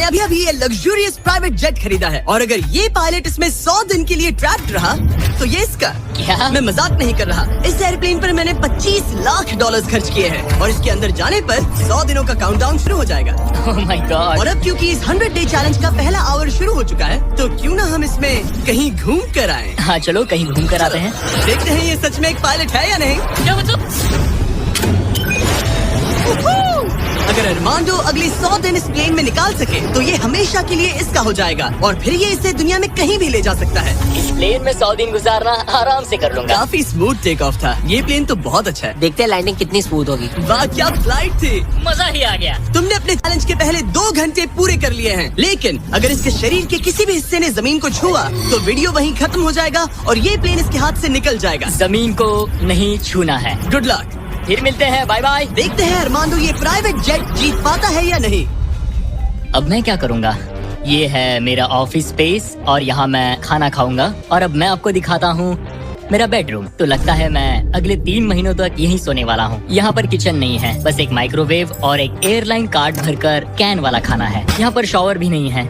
मैंने अभी अभी ये लग्जूरियस प्राइवेट जेट खरीदा है और अगर ये पायलट इसमें 100 दिन के लिए ट्रैप्ड रहा तो ये इसका। क्या? मैं मजाक नहीं कर रहा। इस एयरप्लेन पर मैंने $25 लाख खर्च किए हैं और इसके अंदर जाने पर 100 दिनों का काउंटडाउन शुरू हो जाएगा। Oh my God! और अब क्योंकि इस 100 डे चैलेंज का पहला आवर शुरू हो चुका है तो क्यों ना हम इसमें कहीं घूम कर आए। हाँ चलो कहीं घूम कर आते हैं। देखते हैं ये सच में एक पायलट है या नहीं। क्या मतलब? अगर अरमांडो अगले 100 दिन इस प्लेन में निकाल सके तो ये हमेशा के लिए इसका हो जाएगा और फिर ये इसे दुनिया में कहीं भी ले जा सकता है। इस प्लेन में 100 दिन गुजारना आराम से कर लूंगा। काफी स्मूथ टेक ऑफ था। ये प्लेन तो बहुत अच्छा है। देखते हैं लैंडिंग कितनी स्मूथ होगी। वाह क्या फ्लाइट थी। मजा ही आ गया। तुमने अपने चैलेंज के पहले 2 घंटे पूरे कर लिए हैं, लेकिन अगर इसके शरीर के किसी भी हिस्से ने जमीन को छुआ तो वीडियो वहीं खत्म हो जाएगा और ये प्लेन इसके हाथ से निकल जाएगा। जमीन को नहीं छूना है। Good luck. फिर मिलते हैं, बाय बाय। देखते हैं अरमांडो ये प्राइवेट जेट जीत पाता है या नहीं। अब मैं क्या करूँगा? ये है मेरा ऑफिस स्पेस और यहाँ मैं खाना खाऊंगा और अब मैं आपको दिखाता हूँ मेरा बेडरूम। तो लगता है मैं अगले 3 महीनों तक यहीं सोने वाला हूँ। यहाँ पर किचन नहीं है, बस एक माइक्रोवेव और एक एयरलाइन कार्ड भरकर कैन वाला खाना है। यहाँ पर शॉवर भी नहीं है।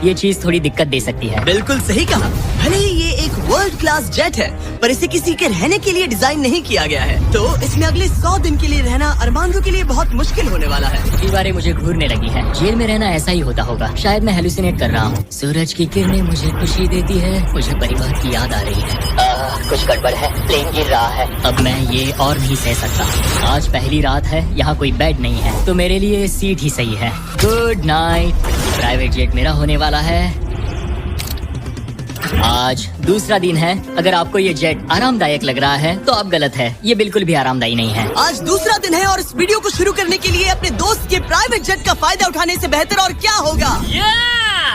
ये चीज थोड़ी दिक्कत दे सकती है। बिल्कुल सही कहा। भले ही ये एक वर्ल्ड क्लास जेट है पर इसे किसी के रहने के लिए डिजाइन नहीं किया गया है तो इसमें अगले 100 दिन के लिए रहना अरमांडो के लिए बहुत मुश्किल होने वाला है। दीवारें मुझे घूरने लगी है। जेल में रहना ऐसा ही होता होगा। शायद मैं हेलुसिनेट कर रहा हूँ। सूरज की किरणें मुझे खुशी देती है। मुझे परिवार की याद आ रही है। कुछ गड़बड़ है। प्लेन गिर रहा है। अब मैं ये और नहीं सह सकता। आज पहली रात है। यहाँ कोई बेड नहीं है तो मेरे लिए सीट ही सही है। Good night. प्राइवेट जेट मेरा होने वाला है। आज दूसरा दिन है। अगर आपको ये जेट आरामदायक लग रहा है तो आप गलत है। ये बिल्कुल भी आरामदायी नहीं है। आज दूसरा दिन है और इस वीडियो को शुरू करने के लिए अपने दोस्त के प्राइवेट जेट का फायदा उठाने से बेहतर और क्या होगा।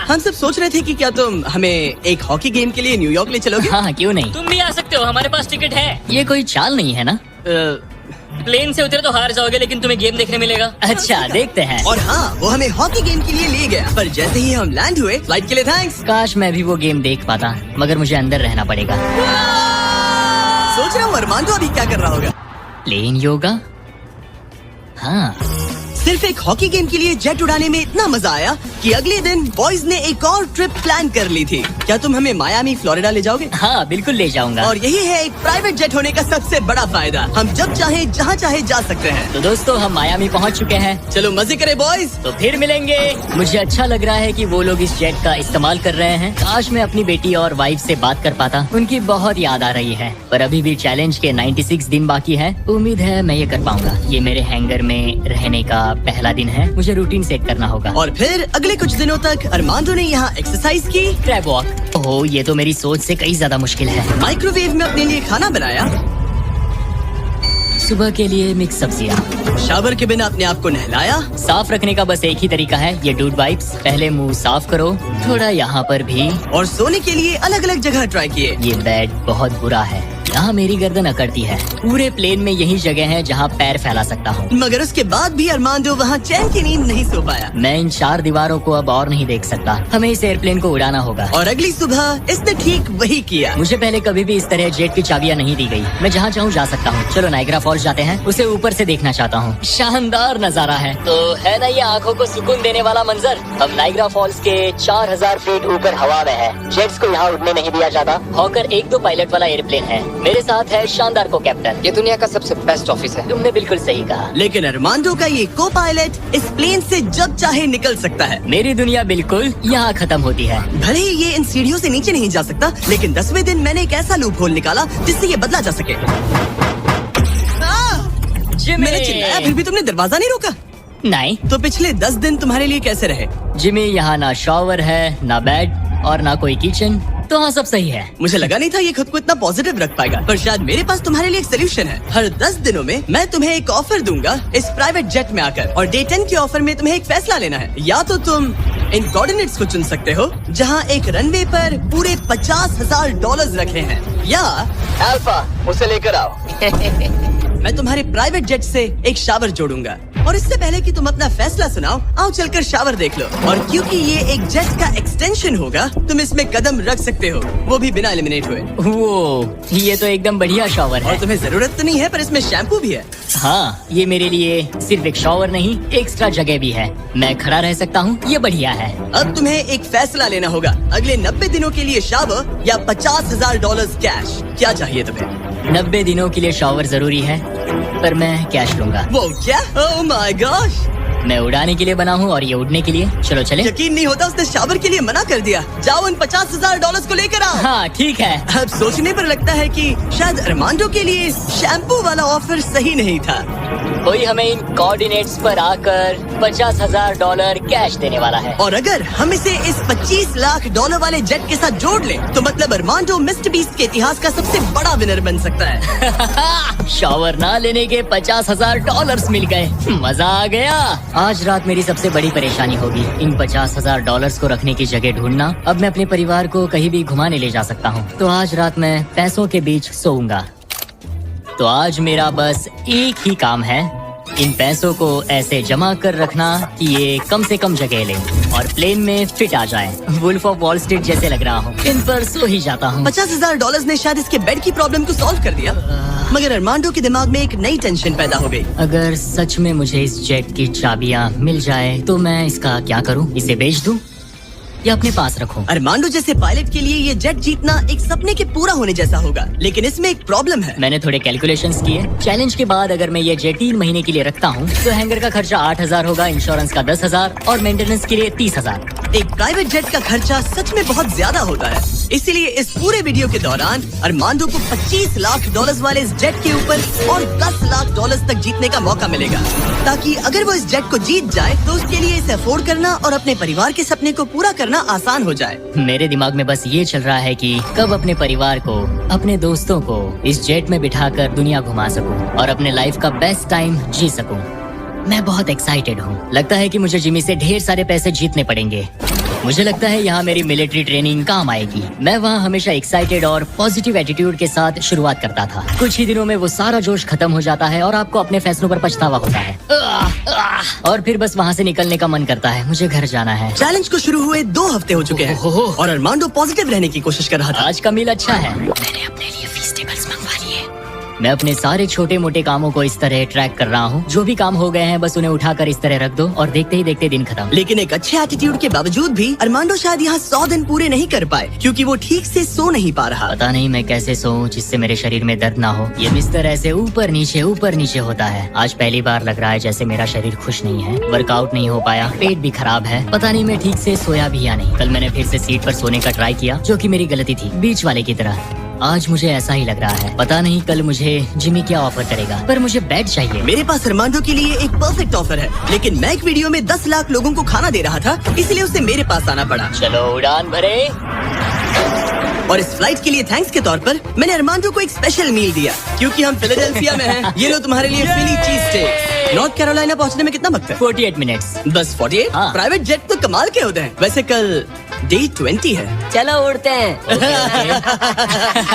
हम सब सोच रहे थे कि क्या तुम हमें एक हॉकी गेम के लिए न्यूयॉर्क ले चलोगे। हाँ क्यों नहीं। तुम भी आ सकते हो, हमारे पास टिकट है। ये कोई चाल नहीं है ना। प्लेन से उतरे तो हार जाओगे लेकिन तुम्हें गेम देखने मिलेगा। अच्छा देखते हैं। और हाँ वो हमें हॉकी गेम के लिए ले गया पर जैसे ही हम लैंड हुए फ्लाइट के लिए थैंक्स। काश मैं भी वो गेम देख पाता मगर मुझे अंदर रहना पड़ेगा। सोच रहा हूँ अरमांडो अभी क्या कर रहा होगा। प्लेन योगा। हाँ सिर्फ एक हॉकी गेम के लिए जेट उड़ाने में इतना मजा आया कि अगले दिन बॉयज ने एक और ट्रिप प्लान कर ली थी। क्या तुम हमें मायामी फ्लोरिडा ले जाओगे। हाँ बिल्कुल ले जाऊंगा। और यही है एक प्राइवेट जेट होने का सबसे बड़ा फायदा। हम जब चाहे जहाँ चाहे जा सकते हैं। तो दोस्तों हम मायामी पहुँच चुके हैं। चलो मजे करें बॉयज। तो फिर मिलेंगे। मुझे अच्छा लग रहा है कि वो लोग इस जेट का इस्तेमाल कर रहे हैं। काश मैं अपनी बेटी और वाइफ से बात कर पाता। उनकी बहुत याद आ रही है पर अभी भी चैलेंज के 96 दिन बाकी है। उम्मीद है मैं ये कर पाऊंगा। ये मेरे हैंगर में रहने का पहला दिन है। मुझे रूटीन सेट करना होगा। और फिर अगले कुछ दिनों तक अरमांडो ने यहाँ एक्सरसाइज की। Crab walk. ओह ये तो मेरी सोच से कई ज्यादा मुश्किल है। माइक्रोवेव में अपने लिए खाना बनाया। सुबह के लिए मिक्स सब्जियाँ। शावर के बिना अपने आप को नहलाया। साफ रखने का बस एक ही तरीका है, ये डूड वाइप्स। पहले मुंह साफ करो, थोड़ा यहाँ पर भी। और सोने के लिए अलग अलग जगह ट्राई किए। ये बेड बहुत बुरा है। यहाँ मेरी गर्दन अकड़ती है। पूरे प्लेन में यही जगह है जहाँ पैर फैला सकता हूँ। मगर उसके बाद भी अरमांडो वहाँ चैन की नींद नहीं सो पाया। मैं इन 4 दीवारों को अब और नहीं देख सकता। हमें इस एयरप्लेन को उड़ाना होगा। और अगली सुबह इसने ठीक वही किया। मुझे पहले कभी भी इस तरह जेट की चाबियाँ नहीं दी गई। मैं जहाँ चाहूँ जा सकता हूँ। चलो नाइग्रा फॉल्स जाते हैं। उसे ऊपर से देखना चाहता हूँ। शानदार नजारा है। तो है ना ये आंखों को सुकून देने वाला मंजर। हम नाइग्रा फॉल्स के 4000 फीट ऊपर हवा में है। जेट्स को यहाँ उड़ने नहीं दिया जाता। हॉकर 1-2 पायलट वाला एयरप्लेन है। मेरे साथ है शानदार को कैप्टन। ये दुनिया का सबसे बेस्ट ऑफिस है। तुमने बिल्कुल सही कहा। लेकिन अरमांडो का ये को पायलट इस प्लेन से जब चाहे निकल सकता है। मेरी दुनिया बिल्कुल यहाँ खत्म होती है। भले ही ये इन सीढ़ियों से नीचे नहीं जा सकता लेकिन 10वें दिन मैंने एक ऐसा लूप होल निकाला जिससे ये बदला जा सके। मैंने चिल्लाया फिर भी तुमने दरवाजा नहीं रोका। नहीं तो पिछले 10 दिन तुम्हारे लिए कैसे रहे। जिमी यहाँ ना शॉवर है ना बेड और ना कोई किचन। तो हाँ सब सही है। मुझे लगा नहीं था ये खुद को इतना पॉजिटिव रख पाएगा पर शायद मेरे पास तुम्हारे लिए एक सोल्यूशन है। हर 10 दिनों में मैं तुम्हें एक ऑफर दूंगा इस प्राइवेट जेट में आकर और डे 10 के ऑफर में तुम्हें एक फैसला लेना है। या तो तुम इन कोऑर्डिनेट्स को चुन सकते हो जहाँ एक रनवे पर पूरे $50,000 रखे हैं या अल्फा उसे लेकर आओ। मैं तुम्हारे प्राइवेट जेट से एक शावर जोड़ूंगा और इससे पहले कि तुम अपना फैसला सुनाओ, आओ चलकर शावर देख लो। और क्योंकि ये एक जेट का एक्सटेंशन होगा, तुम इसमें कदम रख सकते हो, वो भी बिना एलिमिनेट हुए। वो ये तो एकदम बढ़िया शॉवर और है। तुम्हें जरूरत तो नहीं है, पर इसमें शैम्पू भी है। हाँ, ये मेरे लिए सिर्फ एक शॉवर नहीं, एक्स्ट्रा जगह भी है। मैं खड़ा रह सकता हूँ, ये बढ़िया है। अब तुम्हें एक फैसला लेना होगा, अगले 90 दिनों के लिए शावर या $50,000 कैश। क्या चाहिए तुम्हें? 90 दिनों के लिए शॉवर जरूरी है, पर मैं कैश लूंगा। वो क्या? Oh my gosh! मैं उड़ाने के लिए बना हूँ और ये उड़ने के लिए। चलो चले। यकीन नहीं होता, उसने शावर के लिए मना कर दिया। जाओ उन $50,000 को लेकर आओ। हाँ ठीक है। अब सोचने पर लगता है कि शायद अरमांडो के लिए शैम्पू वाला ऑफर सही नहीं था। कोई हमें इन कोऑर्डिनेट्स पर आकर $50,000 कैश देने वाला है। और अगर हम इसे इस $25 लाख वाले जेट के साथ जोड़ लें, तो मतलब अरमांडो मिस्टर बीस्ट के इतिहास का सबसे बड़ा विनर बन सकता है। शॉवर ना लेने के $50,000 मिल गए। मजा आ गया। आज रात मेरी सबसे बड़ी परेशानी होगी इन $50,000 को रखने की जगह ढूंढना। अब मैं अपने परिवार को कहीं भी घुमाने ले जा सकता हूँ, तो आज रात मैं पैसों के बीच सोऊंगा। तो आज मेरा बस एक ही काम है, इन पैसों को ऐसे जमा कर रखना कि ये कम से कम जगह लें और प्लेन में फिट आ जाए। वुल्फ ऑफ वॉल स्ट्रीट जैसे लग रहा हूँ। इन पर सो ही जाता हूँ। $50,000 ने शायद इसके बेड की प्रॉब्लम को सॉल्व कर दिया, मगर अरमांडो के दिमाग में एक नई टेंशन पैदा हो गई। अगर सच में मुझे इस जेट की चाबियां मिल जाए तो मैं इसका क्या करूं? इसे बेच दूं या अपने पास रखूं? अरमांडो जैसे पायलट के लिए ये जेट जीतना एक सपने के पूरा होने जैसा होगा, लेकिन इसमें एक प्रॉब्लम है। मैंने थोड़े कैलकुलेशंस किए। चैलेंज के बाद अगर मैं ये जेट 3 महीने के लिए रखता हूँ तो हैंगर का खर्चा 8,000 होगा, इंश्योरेंस का 10,000 और मेंटेनेंस के लिए 30,000। एक प्राइवेट जेट का खर्चा सच में बहुत ज्यादा होता है, इसीलिए इस पूरे वीडियो के दौरान अरमांडो को $25 लाख वाले इस जेट के ऊपर और $10 लाख तक जीतने का मौका मिलेगा, ताकि अगर वो इस जेट को जीत जाए तो उसके लिए इसे अफोर्ड करना और अपने परिवार के सपने को पूरा करना आसान हो जाए। मेरे दिमाग में बस ये चल रहा है कि कब अपने परिवार को, अपने दोस्तों को इस जेट में बिठाकर दुनिया घुमा सकूं और अपने लाइफ का बेस्ट टाइम जी सकूं। मैं बहुत एक्साइटेड हूँ। लगता है कि मुझे जिमी से ढेर सारे पैसे जीतने पड़ेंगे। मुझे लगता है यहाँ मेरी मिलिट्री ट्रेनिंग काम आएगी। मैं वहाँ हमेशा एक्साइटेड और पॉजिटिव एटीट्यूड के साथ शुरुआत करता था। कुछ ही दिनों में वो सारा जोश खत्म हो जाता है और आपको अपने फैसलों पर पछतावा होता है और फिर बस वहाँ से निकलने का मन करता है। मुझे घर जाना है। चैलेंज को शुरू हुए 2 हफ्ते हो चुके हैं और अरमांडो पॉजिटिव रहने की कोशिश कर रहा था। आज का मील अच्छा है। मैंने अपने लिए फेस्टिवल्स मंगवा लिए। मैं अपने सारे छोटे मोटे कामों को इस तरह ट्रैक कर रहा हूँ। जो भी काम हो गए हैं बस उन्हें उठाकर इस तरह रख दो और देखते ही देखते दिन खत्म। लेकिन एक अच्छे एटीट्यूड के बावजूद भी अरमांडो शायद यहाँ 100 दिन पूरे नहीं कर पाए, क्योंकि वो ठीक से सो नहीं पा रहा। पता नहीं मैं कैसे सोऊं जिससे मेरे शरीर में दर्द ना हो। ये बिस्तर ऐसे ऊपर नीचे होता है। आज पहली बार लग रहा है जैसे मेरा शरीर खुश नहीं है। वर्कआउट नहीं हो पाया, पेट भी खराब है। पता नहीं मैं ठीक से सोया भी या नहीं। कल मैंने फिर से सीट पर सोने का ट्राई किया, जो कि मेरी गलती थी, बीच वाले की तरह। आज मुझे ऐसा ही लग रहा है। पता नहीं कल मुझे जिमी क्या ऑफर करेगा, पर मुझे बेड चाहिए। मेरे पास अरमांडो के लिए एक परफेक्ट ऑफर है, लेकिन मैं एक वीडियो में 10 लाख लोगों को खाना दे रहा था, इसलिए उसे मेरे पास आना पड़ा। चलो उड़ान भरे। और इस फ्लाइट के लिए थैंक्स के तौर पर मैंने अरमांडो को एक स्पेशल मील दिया, क्योंकि हम फिलाडेल्फिया में हैं। ये लो तुम्हारे लिए फिली चीज स्टेक। नॉर्थ कैरोलिना पहुंचने में कितना वक्त है? 48 मिनट्स। बस 48? हाँ। प्राइवेट जेट तो कमाल के होते हैं। वैसे कल Day 20 है। चलो उड़ते हैं।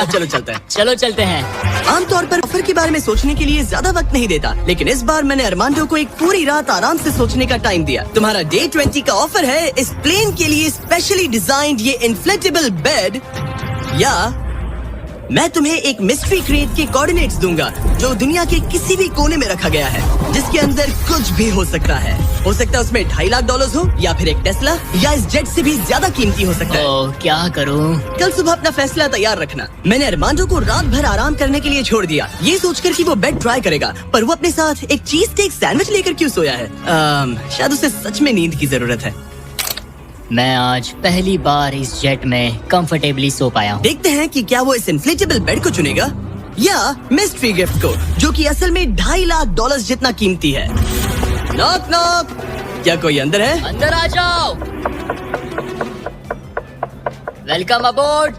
चलो चलते हैं। चलो चलते हैं। आमतौर पर ऑफर के बारे में सोचने के लिए ज्यादा वक्त नहीं देता, लेकिन इस बार मैंने अरमांडो को एक पूरी रात आराम से सोचने का टाइम दिया। तुम्हारा Day 20 का ऑफर है इस प्लेन के लिए स्पेशली डिजाइन्ड ये इन्फ्लेटेबल बेड, या मैं तुम्हें एक मिस्ट्री क्रेट के कोऑर्डिनेट्स दूंगा जो दुनिया के किसी भी कोने में रखा गया है, जिसके अंदर कुछ भी हो सकता है। हो सकता है उसमें $2.5 लाख हो, या फिर एक टेस्ला, या इस जेट से भी ज्यादा कीमती हो सकता है। ओह, क्या करूं? कल सुबह अपना फैसला तैयार रखना। मैंने अरमांडो को रात भर आराम करने के लिए छोड़ दिया, ये सोचकर कि वो बेड ट्राई करेगा, पर वो अपने साथ एक चीज स्टेक सैंडविच लेकर क्यों सोया है? शायद उसे सच में नींद की जरूरत है। मैं आज पहली बार इस जेट में कंफर्टेबली सो पाया हूँ। देखते हैं कि क्या वो इस इन्फ्लेटेबल बेड को चुनेगा या मिस्ट्री गिफ्ट को, जो कि असल में $2.5 लाख जितना कीमती है। नॉक नॉक, क्या कोई अंदर है? अंदर आ जाओ। Welcome aboard.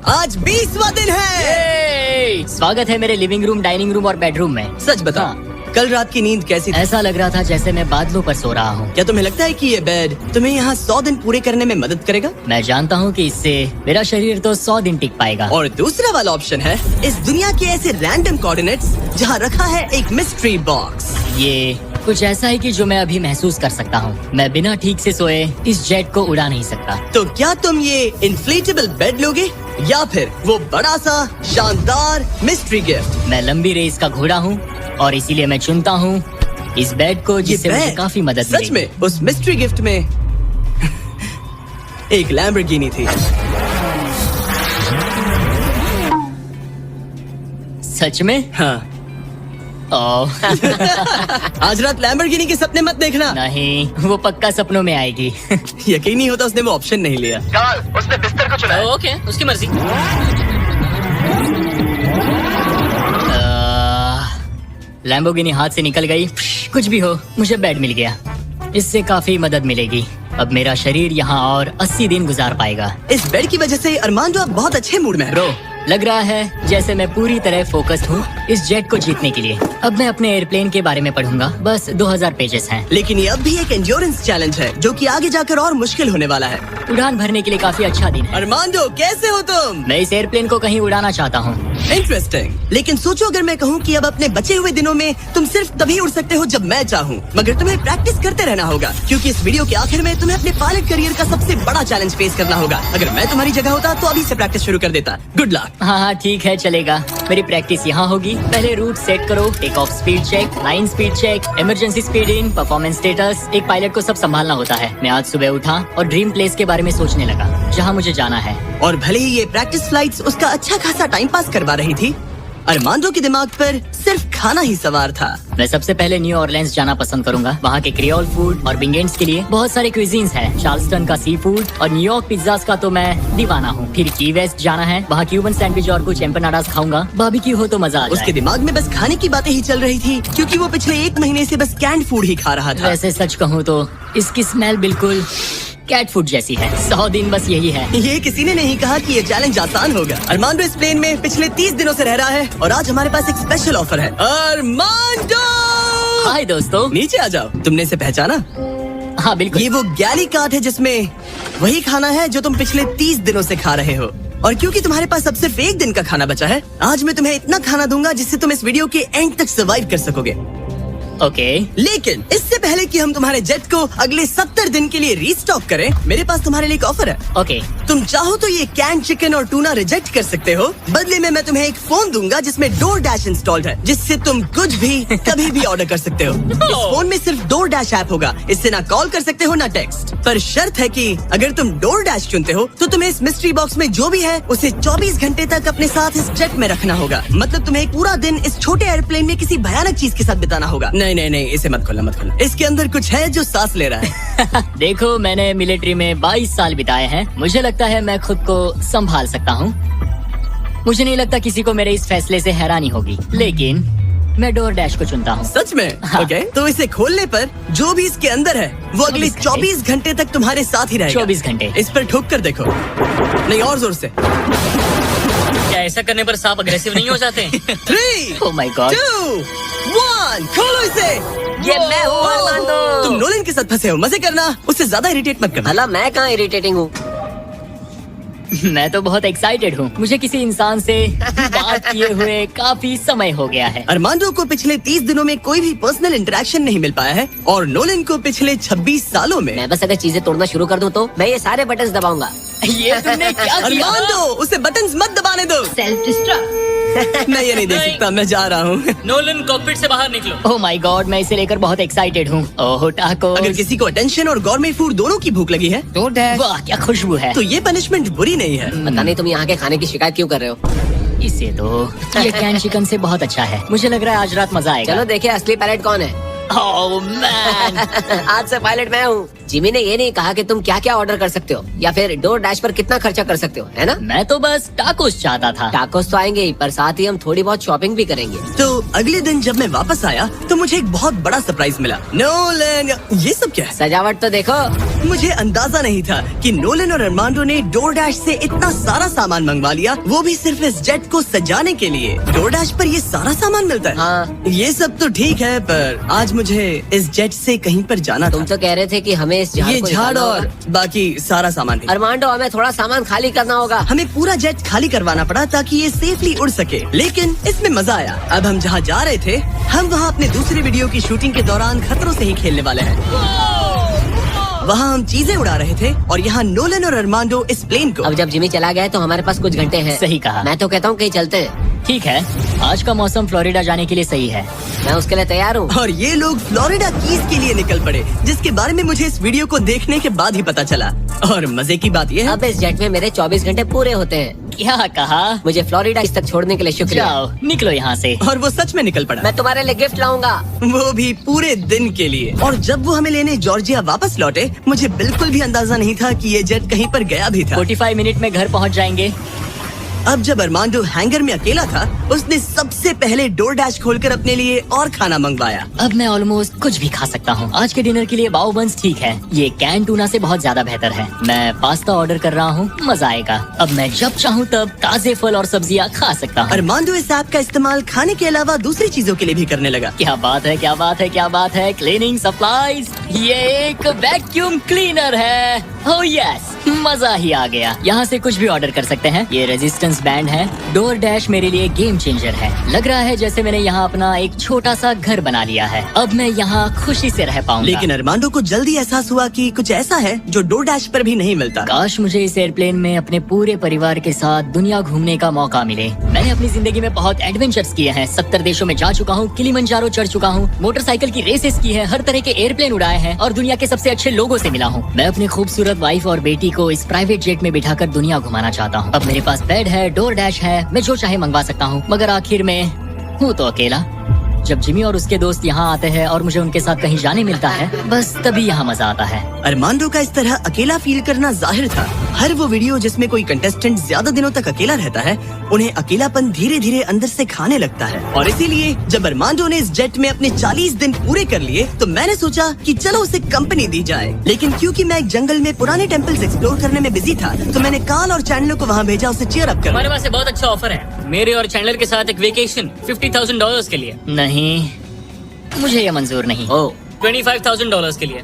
आज 20वां दिन है। स्वागत है मेरे लिविंग रूम, डाइनिंग रूम और बेडरूम में। सच बता, कल रात की नींद कैसी थी? ऐसा लग रहा था जैसे मैं बादलों पर सो रहा हूँ। क्या तुम्हें लगता है कि ये बेड तुम्हें यहाँ 100 दिन पूरे करने में मदद करेगा? मैं जानता हूँ कि इससे मेरा शरीर तो 100 दिन टिक पाएगा। और दूसरा वाला ऑप्शन है इस दुनिया के ऐसे रैंडम कोऑर्डिनेट्स जहाँ रखा है एक मिस्ट्री बॉक्स। ये कुछ ऐसा है कि जो मैं अभी महसूस कर सकता हूँ। मैं बिना ठीक से सोए इस जेट को उड़ा नहीं सकता। तो क्या तुम ये इन्फ्लेटेबल बेड लोगे या फिर वो बड़ा सा शानदार मिस्ट्री गिफ्ट? मैं लंबी रेस का घोड़ा हूँ और इसीलिए मैं चुनता हूँ इस बेड को, जिससे ये मुझे बेड काफी मदद सच मिलेगी। में उस मिस्ट्री गिफ्ट में एक लैम्बोर्गिनी थी। सच में? हाँ। ओह आज रात लैम्बोर्गिनी के सपने मत देखना। नहीं, वो पक्का सपनों में आएगी। यकीन नहीं होता उसने वो ऑप्शन नहीं लिया। उसने बिस्तर को चुना। ओके, उसकी मर्जी। लैम्बोर्गिनी हाथ से निकल गई। कुछ भी हो, मुझे बेड मिल गया। इससे काफी मदद मिलेगी। अब मेरा शरीर यहाँ और 80 दिन गुजार पाएगा। इस बेड की वजह से अरमांडो अब बहुत अच्छे मूड में है। ब्रो, लग रहा है जैसे मैं पूरी तरह फोकस्ड हूँ इस जेट को जीतने के लिए। अब मैं अपने एयरप्लेन के बारे में पढ़ूंगा। बस 2000 पेजेस हैं। लेकिन ये अब भी एक एंड्योरेंस चैलेंज है जो कि आगे जाकर और मुश्किल होने वाला है। उड़ान भरने के लिए काफी अच्छा दिन है। अरमांडो कैसे हो तुम? मैं इस एयरप्लेन को कहीं उड़ाना चाहता हूँ। इंटरेस्टिंग। लेकिन सोचो अगर मैं कहूँ कि अब अपने बचे हुए दिनों में तुम सिर्फ तभी उड़ सकते हो जब मैं चाहूँ, मगर तुम्हें प्रैक्टिस करते रहना होगा क्योंकि इस वीडियो के आखिर में तुम्हें अपने पायलट करियर का सबसे बड़ा चैलेंज फेस करना होगा। अगर मैं तुम्हारी जगह होता तो अभी से प्रैक्टिस शुरू कर देता। Good luck. हाँ, ठीक है, चलेगा। मेरी प्रैक्टिस यहाँ होगी। पहले रूट सेट करो, take off speed check, line speed check, emergency speed in, performance status. एक पायलट को सब संभालना होता है। मैं आज सुबह उठा और ड्रीम प्लेस के बारे में सोचने लगा जहाँ मुझे जाना है। और भले ही ये प्रैक्टिस फ्लाइट्स उसका अच्छा खासा टाइम पास करवा रही थी, अरमांडो के दिमाग पर सिर्फ खाना ही सवार था। मैं सबसे पहले न्यू ऑरलेंस जाना पसंद करूंगा। वहाँ के क्रियोल फूड और बिंगेंट्स के लिए बहुत सारे क्विजीन्स हैं। चार्ल्सटन का सी फूड और न्यूयॉर्क पिज्जास का तो मैं दीवाना हूँ। फिर की वेस्ट जाना है, वहाँ क्यूबन सैंडविच और कुछ एम्पनाडास खाऊंगा। बारबेक्यू हो तो मजा आ उसके जाए। दिमाग में बस खाने की बातें ही चल रही थी क्योंकि वो पिछले 1 महीने से बस कैंड फूड ही खा रहा था। वैसे सच कहूँ तो इसकी स्मेल बिल्कुल कैट फूड जैसी है। 100 दिन बस यही है। ये किसी ने नहीं कहा कि ये चैलेंज आसान होगा। अरमांडो इस प्लेन में पिछले 30 दिनों से रह रहा है और आज हमारे पास एक स्पेशल ऑफर है। अरमांडो, हाय दोस्तों। नीचे आ जाओ। तुमने इसे पहचाना? हाँ बिल्कुल। ये वो गैली कार्ड है जिसमें वही खाना है जो तुम पिछले 30 दिनों से खा रहे हो। और क्योंकि तुम्हारे पास अब सिर्फ 1 दिन का खाना बचा है, आज मैं तुम्हें इतना खाना दूंगा जिससे तुम इस वीडियो के एंड तक सर्वाइव कर सकोगे। ओके। लेकिन इससे पहले कि हम तुम्हारे जेट को अगले 70 दिन के लिए रीस्टॉक करें, मेरे पास तुम्हारे लिए एक ऑफर है। ओके। तुम चाहो तो ये कैन चिकन और टूना रिजेक्ट कर सकते हो। बदले में मैं तुम्हें एक फोन दूंगा जिसमें DoorDash इंस्टॉल्ड है, जिससे तुम कुछ भी कभी भी ऑर्डर कर सकते हो। इस फोन में सिर्फ DoorDash ऐप होगा। इससे ना कॉल कर सकते हो ना टेक्स्ट। पर शर्त है कि अगर तुम DoorDash चुनते हो तो तुम्हें इस मिस्ट्री बॉक्स में जो भी है उसे 24 घंटे तक अपने साथ इस जेट में रखना होगा। मतलब तुम्हें एक पूरा दिन इस छोटे एयरप्लेन में किसी भयानक चीज के साथ बिताना होगा। नहीं नहीं नहीं, इसे मत खोलना मत खोलना। इसके अंदर कुछ है जो सांस ले रहा है। देखो, मैंने मिलिट्री में 22 साल बिताए हैं। मुझे लगता है मैं खुद को संभाल सकता हूँ। मुझे नहीं लगता किसी को मेरे इस फैसले से हैरानी होगी, लेकिन मैं DoorDash को चुनता हूँ। सच में? हाँ। ओके, तो इसे खोलने पर जो भी इसके अंदर है वो अगले 24 घंटे तक तुम्हारे साथ ही रहेगा। 24 घंटे। इस पर ठोक कर देखो। नहीं, और जोर से। क्या ऐसा करने पर सांप अग्रेसिव नहीं हो जाते? 3, Oh my God. 2, 1, खोलो इसे। ये मैं हूँ अरमांडो। तुम नोलन के साथ फंसे हो, मजे करना, उससे ज्यादा इरिटेट मत करना। भला मैं कहाँ इरिटेटिंग हूँ? मैं तो बहुत एक्साइटेड हूँ। मुझे किसी इंसान से बात किए हुए काफी समय हो गया है। अरमांडो को पिछले 30 दिनों में कोई भी पर्सनल इंटरेक्शन नहीं मिल पाया है और नोलन को पिछले 26 सालों में। मैं बस अगर चीजें तोड़ना शुरू कर दूँ तो मैं ये सारे बटन्स दबाऊंगा। ये तुमने क्या किया? अरमांडो, उसे बटन्स मत दबाने दो। Self destruct. मैं ये नहीं देख सकता, मैं जा रहा हूँ। नोलन कॉकपिट से बाहर निकलो। ओह माय गॉड, मैं इसे लेकर बहुत एक्साइटेड हूँ। ओह टाको। अगर किसी को अटेंशन और गॉर्मे फूड दोनों की भूख लगी है वाह, क्या खुशबू है। तो ये पनिशमेंट बुरी नहीं है। पता नहीं तुम यहाँ के खाने की शिकायत क्यों कर रहे हो? इसे तो ये कैन चिकन से बहुत अच्छा है। मुझे लग रहा है आज रात मजा आएगा। चलो देखे असली पायलट कौन है। Oh man. आज से पायलट मैं हूँ। जिमी ने ये नहीं कहा कि तुम क्या क्या ऑर्डर कर सकते हो या फिर DoorDash पर कितना खर्चा कर सकते हो, है ना? मैं तो बस टाकोस चाहता था। टाकोस तो आएंगे ही, पर साथ ही हम थोड़ी बहुत शॉपिंग भी करेंगे। तो अगले दिन जब मैं वापस आया तो मुझे एक बहुत बड़ा सरप्राइज मिला। नोलन, ये सब क्या है? सजावट तो देखो। मुझे अंदाजा नहीं था कि नोलन और अरमांडो ने डोरडैश से इतना सारा सामान मंगवा लिया, वो भी सिर्फ इस जेट को सजाने के लिए। डोरडैश पर ये सारा सामान मिलता है? हाँ। ये सब तो ठीक है, पर आज मुझे इस जेट से कहीं पर जाना तुम था। तो कह रहे थे कि हमें इस झाड़ ये को झाड़ निकालना और होगा। बाकी सारा सामान भी। अरमांडो, हमें थोड़ा सामान खाली करना होगा। हमें पूरा जेट खाली करवाना पड़ा ताकि ये सेफली उड़ सके, लेकिन इसमें मजा आया। अब हम जहाँ जा रहे थे, हम वहाँ अपने दूसरे वीडियो की शूटिंग के दौरान खतरों से ही खेलने वाले हैं। वहाँ हम चीजें उड़ा रहे थे और यहाँ नोलन और अरमांडो इस प्लेन को। अब जब जिमी चला गया है तो हमारे पास कुछ घंटे हैं। सही कहा। मैं तो कहता हूँ कहीं चलते हैं। ठीक है, आज का मौसम फ्लोरिडा जाने के लिए सही है। मैं उसके लिए तैयार हूँ। और ये लोग फ्लोरिडा कीज के लिए निकल पड़े, जिसके बारे में मुझे इस वीडियो को देखने के बाद ही पता चला। और मजे की बात ये है, अब इस जेट में मेरे 24 घंटे पूरे होते हैं। क्या कहा? मुझे फ्लोरिडा तक छोड़ने के लिए शुक्रिया। जाओ, निकलो यहाँ से। और वो सच में निकल पड़ा, मैं तुम्हारे लिए गिफ्ट लाऊंगा। वो भी पूरे दिन के लिए। और जब वो हमें लेने जॉर्जिया वापस लौटे, मुझे बिल्कुल भी अंदाजा नहीं था कि ये जेट कहीं पर गया भी था। 45 मिनट में घर पहुँच जाएंगे। अब जब अरमांडो हैंगर में अकेला था, उसने सबसे पहले डोरडैश खोलकर अपने लिए और खाना मंगवाया। अब मैं ऑलमोस्ट कुछ भी खा सकता हूँ। आज के डिनर के लिए बाओ बंस ठीक है, ये कैन टूना से बहुत ज्यादा बेहतर है। मैं पास्ता ऑर्डर कर रहा हूँ, मजा आएगा। अब मैं जब चाहूँ तब ताजे फल और सब्जियाँ खा सकता हूँ। अरमांडो इस ऐप का इस्तेमाल खाने के अलावा दूसरी चीजों के लिए भी करने लगा। क्या बात है, क्या बात है, क्या बात है। क्लीनिंग सप्लाईज, ये एक वैक्यूम क्लीनर है। ओह यस, मजा ही आ गया। यहाँ से कुछ भी ऑर्डर कर सकते हैं। ये रेजिस्टेंस बैंड है। डोरडैश मेरे लिए गेम चेंजर है। लग रहा है जैसे मैंने यहाँ अपना एक छोटा सा घर बना लिया है। अब मैं यहाँ खुशी से रह पाऊंगा। लेकिन अरमांडो को जल्दी एहसास हुआ कि कुछ ऐसा है जो डोरडैश पर भी नहीं मिलता। काश मुझे इस एयरप्लेन में अपने पूरे परिवार के साथ दुनिया घूमने का मौका मिले। मैंने अपनी जिंदगी में बहुत एडवेंचर्स किए हैं। 70 देशों में जा चुका हूँ, किलिमंजारो चढ़ चुका हूँ, मोटरसाइकिल की रेसेस की है, हर तरह के एयरप्लेन उड़ाए हैं और दुनिया के सबसे अच्छे लोगों से मिला हूँ। मैं अपनी खूबसूरत वाइफ और बेटी को इस प्राइवेट जेट में बिठाकर दुनिया घुमाना चाहता हूँ। अब मेरे पास बेड है, डोरडैश है, मैं जो चाहे मंगवा सकता हूँ। मगर आखिर में हूँ तो अकेला। जब जिमी और उसके दोस्त यहाँ आते हैं और मुझे उनके साथ कहीं जाने मिलता है, बस तभी यहाँ मजा आता है। अरमांडो का इस तरह अकेला फील करना जाहिर था। हर वो वीडियो जिसमें कोई कंटेस्टेंट ज्यादा दिनों तक अकेला रहता है, उन्हें अकेलापन धीरे धीरे अंदर से खाने लगता है। और इसीलिए जब अरमांडो ने इस जेट में अपने 40 दिन पूरे कर लिए, तो मैंने सोचा कि चलो उसे कंपनी दी जाए। लेकिन क्योंकि मैं एक जंगल में पुराने टेम्पल्स एक्सप्लोर करने में बिजी था, तो मैंने कार्ल और चैंडलर को वहाँ भेजा उसे चीयर अप हमारे करने। पास बहुत अच्छा ऑफर है मेरे और चैंडलर के साथ, एक वेकेशन $50,000 के लिए। नहीं, मुझे ये मंजूर नहीं। ओह, $25,000 के लिए।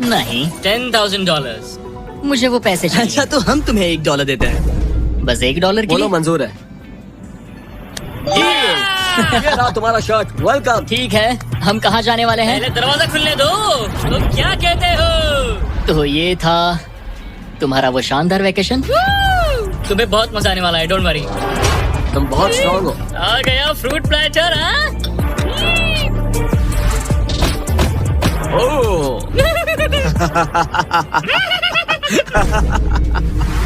नहीं, $10,000। मुझे वो पैसे चाहिए। अच्छा, तो हम तुम्हें $1 देते हैं। बस $1 के बोलो लिए? मंजूर है। ये रहा तुम्हारा शर्ट, वेलकम। ठीक है, हम कहाँ जाने वाले हैं? पहले दरवाजा खुलने दो। तुम क्या कहते हो? तो ये था तुम्हारा वो शानदार वेकेशन। तुम्हें बहुत मजा आने वाला है, डोंट वरी। तुम बहुत स्ट्रॉन्ग हो। आ गया फ्रूट प्लेटर। हाँ,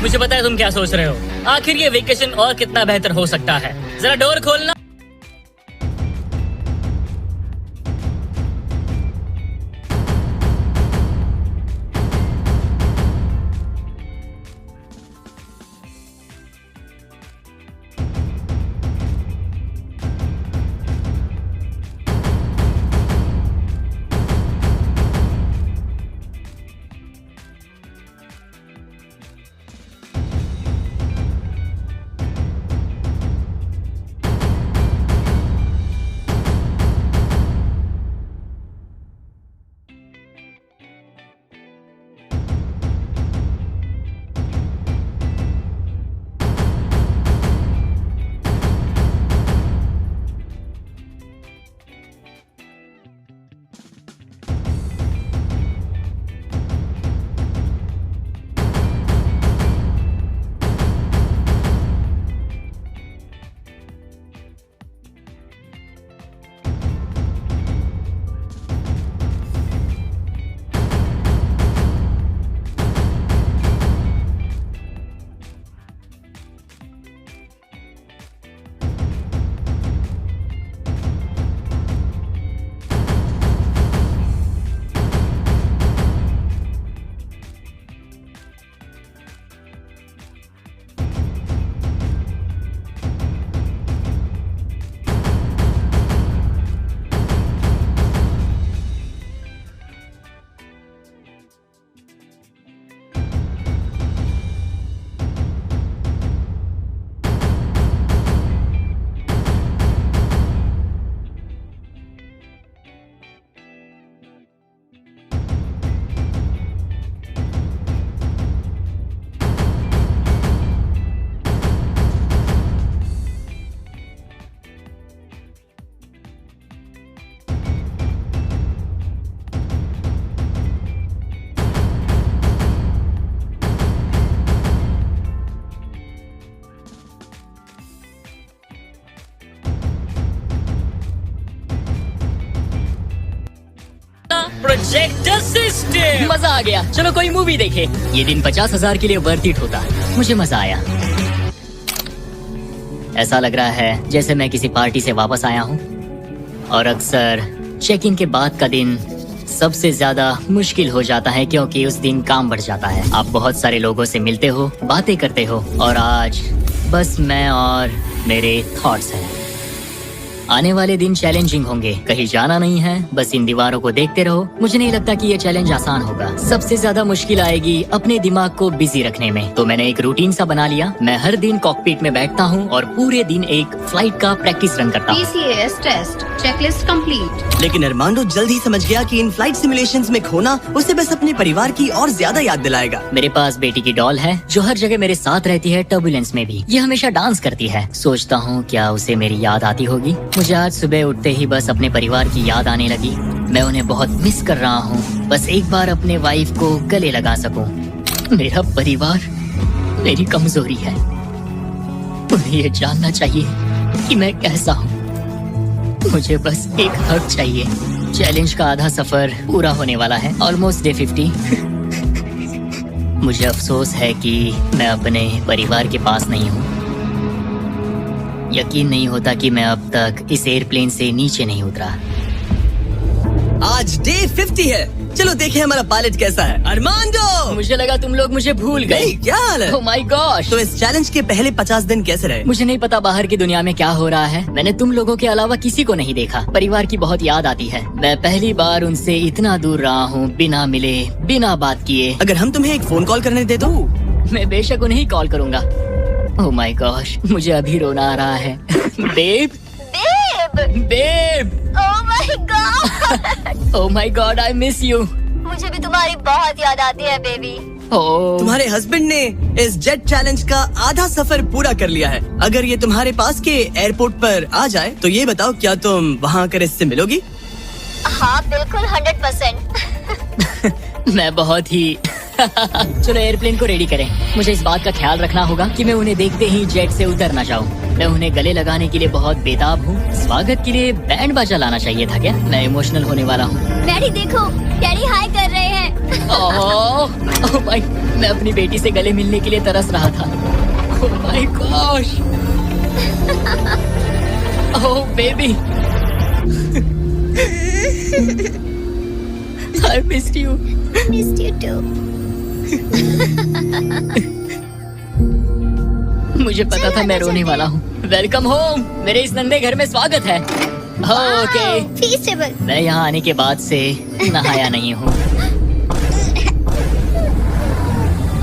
मुझे पता है तुम क्या सोच रहे हो। आखिर ये वेकेशन और कितना बेहतर हो सकता है। जरा डोर खोलना। Ejector system. मजा आ गया। चलो कोई मूवी देखे। ये दिन 50,000 के लिए वर्थ इट होता। मुझे मजा आया। ऐसा लग रहा है जैसे मैं किसी पार्टी से वापस आया हूँ। और अक्सर चेक इन के बाद का दिन सबसे ज्यादा मुश्किल हो जाता है, क्योंकि उस दिन काम बढ़ जाता है। आप बहुत सारे लोगों से मिलते हो, बातें करते हो, और आज बस मैं और मेरे थॉट्स हैं। आने वाले दिन चैलेंजिंग होंगे। कहीं जाना नहीं है, बस इन दीवारों को देखते रहो। मुझे नहीं लगता कि ये चैलेंज आसान होगा। सबसे ज्यादा मुश्किल आएगी अपने दिमाग को बिजी रखने में। तो मैंने एक रूटीन सा बना लिया। मैं हर दिन कॉकपिट में बैठता हूँ और पूरे दिन एक फ्लाइट का प्रैक्टिस रन करता हूँ। PCAS test checklist complete. लेकिन अरमांडो जल्द ही समझ गया कि इन फ्लाइट सिमुलेशंस में खोना उसे बस अपने परिवार की और ज्यादा याद दिलाएगा। मेरे पास बेटी की डॉल है जो हर जगह मेरे साथ रहती है, टर्बुलेंस में भी। ये हमेशा डांस करती है। सोचता हूँ क्या उसे मेरी याद आती होगी। मुझे आज सुबह उठते ही बस अपने परिवार की याद आने लगी। मैं उन्हें बहुत मिस कर रहा हूँ। बस एक बार अपने वाइफ को गले लगा सकूं। मेरा परिवार मेरी कमजोरी है। उन्हें ये जानना चाहिए कि मैं कैसा हूँ। मुझे बस एक हक चाहिए। चैलेंज का आधा सफर पूरा होने वाला है, ऑलमोस्ट डे 50। मुझे अफसोस है कि मैं अपने परिवार के पास नहीं हूँ। यकीन नहीं होता कि मैं अब तक इस एयरप्लेन से नीचे नहीं उतरा। आज डे 50 है। चलो देखें हमारा पायलट कैसा है। अरमांडो, मुझे लगा तुम लोग मुझे भूल गए। नहीं, क्या हाल है? Oh my gosh. तो इस चैलेंज के पहले 50 दिन कैसे रहे? मुझे नहीं पता बाहर की दुनिया में क्या हो रहा है। मैंने तुम लोगों के अलावा किसी को नहीं देखा। परिवार की बहुत याद आती है। मैं पहली बार उनसे इतना दूर रहा हूँ, बिना मिले, बिना बात किए। अगर हम तुम्हें एक फोन कॉल करने दे दो? मैं बेशक उन्हें ही कॉल करूंगा। ओह माय गॉश, मुझे अभी रोना आ रहा है। Babe, babe, oh my God. Oh my God, I miss you. मुझे भी तुम्हारी बहुत याद आती है बेबी। ओह, तुम्हारे हस्बैंड ने इस जेट चैलेंज का आधा सफर पूरा कर लिया है। अगर ये तुम्हारे पास के एयरपोर्ट पर आ जाए तो ये बताओ, क्या तुम वहाँ आकर इससे मिलोगी? हाँ बिल्कुल 100%। मैं बहुत ही चलो एयरप्लेन को रेडी करें। मुझे इस बात का ख्याल रखना होगा कि मैं उन्हें देखते ही जेट से उतर ना जाऊं। मैं उन्हें गले लगाने के लिए बहुत बेताब हूँ। स्वागत के लिए बैंड बाजा लाना चाहिए था क्या? मैं इमोशनल होने वाला हूँ। डैडी देखो, डैडी हाय कर रहे हैं। ओह माय, मैं अपनी बेटी से गले मिलने के लिए तरस रहा था। Oh my gosh, oh baby, I missed you. Missed you too. मुझे पता था मैं रोने वाला हूँ। वेलकम होम, मेरे इस नन्हे घर में स्वागत है। Okay, Feastable. मैं यहाँ आने के बाद से नहाया नहीं हूँ।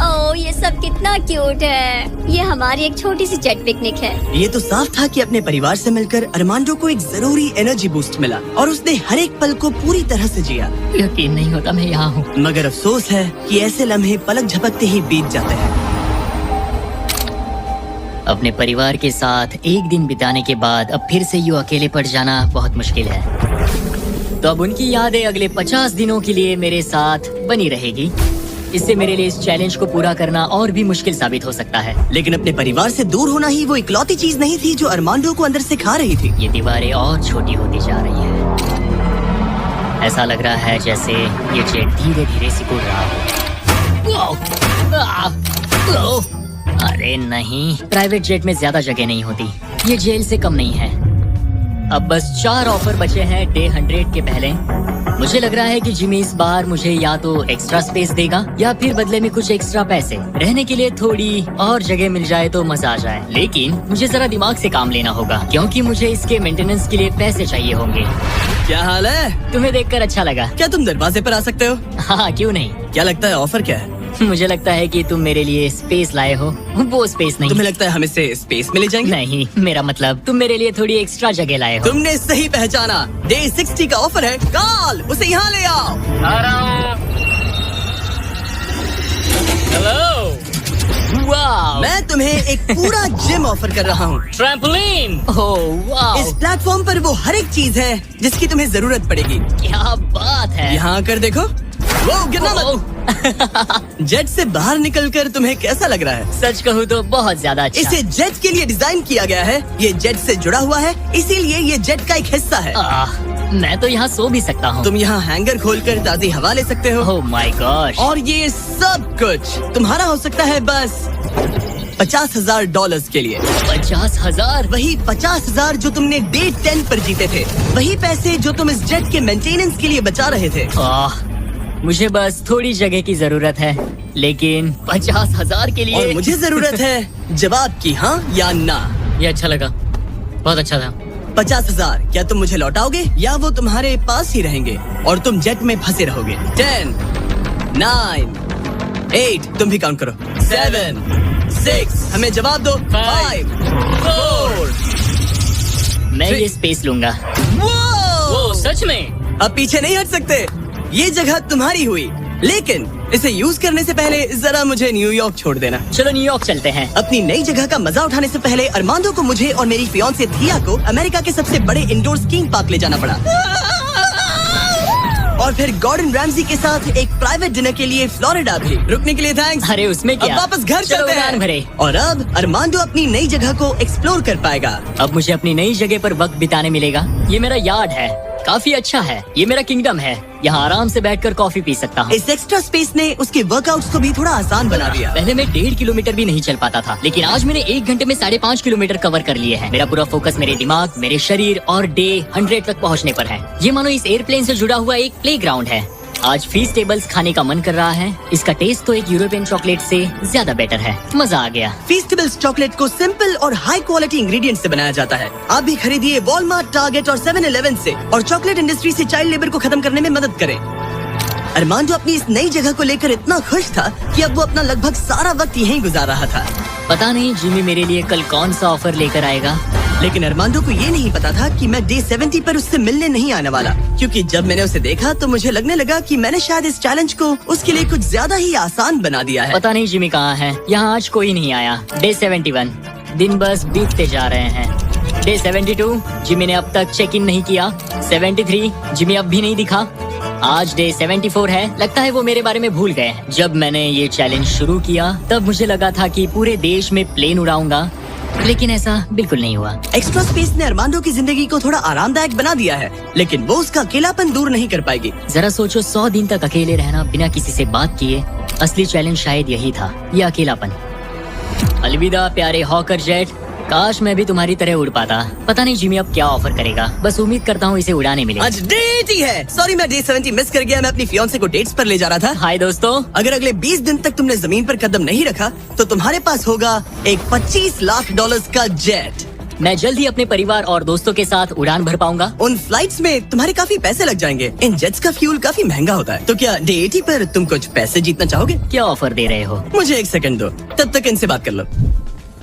ओह ये सब कितना क्यूट है। ये हमारी एक छोटी सी जेट पिकनिक है। ये तो साफ था कि अपने परिवार से मिलकर अरमांडो को एक जरूरी एनर्जी बूस्ट मिला और उसने हर एक पल को पूरी तरह से जिया। यकीन नहीं होता मैं यहाँ हूँ। मगर अफसोस है कि ऐसे लम्हे पलक झपकते ही बीत जाते हैं। अपने परिवार के साथ एक दिन बिताने के बाद अब फिर से यूं अकेले पड़ जाना बहुत मुश्किल है। तो अब उनकी यादें अगले 50 दिनों के लिए मेरे साथ बनी रहेगी। इससे मेरे लिए इस चैलेंज को पूरा करना और भी मुश्किल साबित हो सकता है। लेकिन अपने परिवार से दूर होना ही वो इकलौती चीज नहीं थी जो अरमांडो को अंदर से खा रही थी। ये दीवारें और छोटी होती जा रही हैं। ऐसा लग रहा है जैसे ये जेट धीरे धीरे सिकुड़ रहा हो। अरे नहीं, प्राइवेट जेट में ज्यादा जगह नहीं होती। ये जेल से कम नहीं है। अब बस 4 ऑफर बचे हैं डे 100 के पहले। मुझे लग रहा है कि जिमी इस बार मुझे या तो एक्स्ट्रा स्पेस देगा या फिर बदले में कुछ एक्स्ट्रा पैसे। रहने के लिए थोड़ी और जगह मिल जाए तो मजा आ जाए। लेकिन मुझे जरा दिमाग से काम लेना होगा, क्योंकि मुझे इसके मेंटेनेंस के लिए पैसे चाहिए होंगे। क्या हाल है? तुम्हें देखकर अच्छा लगा। क्या तुम दरवाजे पर आ सकते हो? हाँ, क्यों नहीं। क्या लगता है ऑफर क्या है? मुझे लगता है कि तुम मेरे लिए स्पेस लाए हो। वो स्पेस नहीं। तुम्हें लगता है हम इसे स्पेस में ले जाएंगे? नहीं, मेरा मतलब तुम मेरे लिए थोड़ी एक्स्ट्रा जगह लाए हो। तुमने सही पहचाना। डे 60 का ऑफर है। कॉल, उसे यहाँ ले आओ। आ रहा हूँ। हेलो। वाओ, मैं तुम्हें एक पूरा जिम ऑफर कर रहा हूँ। ट्रैम्पोलिन। ओह वाओ, इस प्लेटफॉर्म पर वो हर एक चीज है जिसकी तुम्हें जरूरत पड़ेगी। क्या बात है। यहाँ आकर देखो। वो गिरना मत। जेट से बाहर निकलकर तुम्हें कैसा लग रहा है? सच कहूँ तो बहुत ज्यादा अच्छा। इसे जेट के लिए डिजाइन किया गया है। ये जेट से जुड़ा हुआ है, इसीलिए ये जेट का एक हिस्सा है। मैं तो यहाँ सो भी सकता हूँ। तुम यहाँ हैंगर खोलकर ताज़ी हवा ले सकते हो। ओह माय गॉड। और ये सब कुछ तुम्हारा हो सकता है बस $50,000 के लिए। 50,000? वही 50,000 जो तुमने डे 10 पर जीते थे, वही पैसे जो तुम इस जेट के मेंटेनेंस के लिए बचा रहे थे। मुझे बस थोड़ी जगह की जरूरत है, लेकिन 50,000 के लिए। और मुझे जरूरत है जवाब की, हाँ या ना। ये अच्छा लगा, बहुत अच्छा था। 50,000 क्या तुम मुझे लौटाओगे या वो तुम्हारे पास ही रहेंगे और तुम जेट में फंसे रहोगे? 10, 9, 8, तुम भी काउंट करो। 7, 6, हमें जवाब दो। 5, 4। मैं ये स्पेस लूंगा। वो सच में? अब पीछे नहीं हट सकते, ये जगह तुम्हारी हुई, लेकिन इसे यूज करने से पहले जरा मुझे न्यूयॉर्क छोड़ देना। चलो न्यूयॉर्क चलते हैं। अपनी नई जगह का मजा उठाने से पहले अरमांडो को मुझे और मेरी फियांसे थिया को अमेरिका के सबसे बड़े इंडोर स्कीइंग पार्क ले जाना पड़ा। और फिर गॉर्डन रैमजी के साथ एक प्राइवेट डिनर के लिए फ्लोरिडा भी। रुकने के लिए थैंक्स। अरे उसमें क्या, अब वापस घर चलो चलते उड़ान हैं। भरे। और अब अरमांडो अपनी नई जगह को एक्सप्लोर कर पाएगा। अब मुझे अपनी नई जगह पर वक्त बिताने मिलेगा। ये मेरा यार्ड है, काफी अच्छा है। ये मेरा किंगडम है, यहाँ आराम से बैठकर कॉफी पी सकता हूँ। इस एक्स्ट्रा स्पेस ने उसके वर्कआउट्स को भी थोड़ा आसान बना दिया। पहले मैं 1.5 किलोमीटर भी नहीं चल पाता था, लेकिन आज मैंने 1 घंटे में 5.5 किलोमीटर कवर कर लिए हैं। मेरा पूरा फोकस मेरे दिमाग, मेरे शरीर और डे 100 तक पहुँचने पर है। ये मानो इस एयरप्लेन से जुड़ा हुआ एक प्लेग्राउंड है। आज फीस्टेबल्स खाने का मन कर रहा है। इसका टेस्ट तो एक यूरोपियन चॉकलेट से ज्यादा बेटर है। मजा आ गया। फीस्टेबल्स चॉकलेट को सिंपल और हाई क्वालिटी इंग्रेडिएंट्स से बनाया जाता है। आप भी खरीदिए वॉलमार्ट, टारगेट और 7-Eleven से और चॉकलेट इंडस्ट्री से चाइल्ड लेबर को खत्म करने में मदद करें। अरमांडो अपनी इस नई जगह को लेकर इतना खुश था कि अब वो अपना लगभग सारा वक्त यहीं गुजार रहा था। पता नहीं जिमी मेरे लिए कल कौन सा ऑफर लेकर आएगा। लेकिन अरमांडो को ये नहीं पता था कि मैं डे 70 पर उससे मिलने नहीं आने वाला, क्योंकि जब मैंने उसे देखा तो मुझे लगने लगा कि मैंने शायद इस चैलेंज को उसके लिए कुछ ज्यादा ही आसान बना दिया है। पता नहीं जिमी कहाँ है। यहाँ आज कोई नहीं आया। डे 71, दिन बस बीतते जा रहे हैं। डे 72, जिमी ने अब तक चेक इन नहीं किया। 73, जिमी अब भी नहीं दिखा। आज डे 74 है। लगता है वो मेरे बारे में भूल गए। जब मैंने ये चैलेंज शुरू किया तब मुझे लगा था कि पूरे देश में प्लेन उड़ाऊंगा, लेकिन ऐसा बिल्कुल नहीं हुआ। एक्स्ट्रा स्पेस ने अरमांडो की जिंदगी को थोड़ा आरामदायक बना दिया है, लेकिन वो उसका अकेलापन दूर नहीं कर पाएगी। जरा सोचो, 100 दिन तक अकेले रहना बिना किसी से बात किए। असली चैलेंज शायद यही था, ये अकेलापन। अलविदा प्यारे हॉकर जेट, काश मैं भी तुम्हारी तरह उड़ पाता। पता नहीं जिमी अब क्या ऑफर करेगा, बस उम्मीद करता हूँ इसे उड़ाने मिले। आज डे 80 है। सॉरी मैं डे 70 मिस कर गया। मैं अपनी फियांसे को डेट्स पर ले जा रहा था। हाय दोस्तों। अगर अगले 20 दिन तक तुमने जमीन पर कदम नहीं रखा तो तुम्हारे पास होगा एक $25 लाख का जेट। मैं जल्द ही अपने परिवार और दोस्तों के साथ उड़ान भर पाऊंगा। उन फ्लाइट्स में तुम्हारे काफी पैसे लग जाएंगे। इन जेट्स का फ्यूल काफी महंगा होता है। तो क्या डे 80 पर तुम कुछ पैसे जीतना चाहोगे? क्या ऑफर दे रहे हो? मुझे 1 सेकंड दो, तब तक इनसे बात कर लो।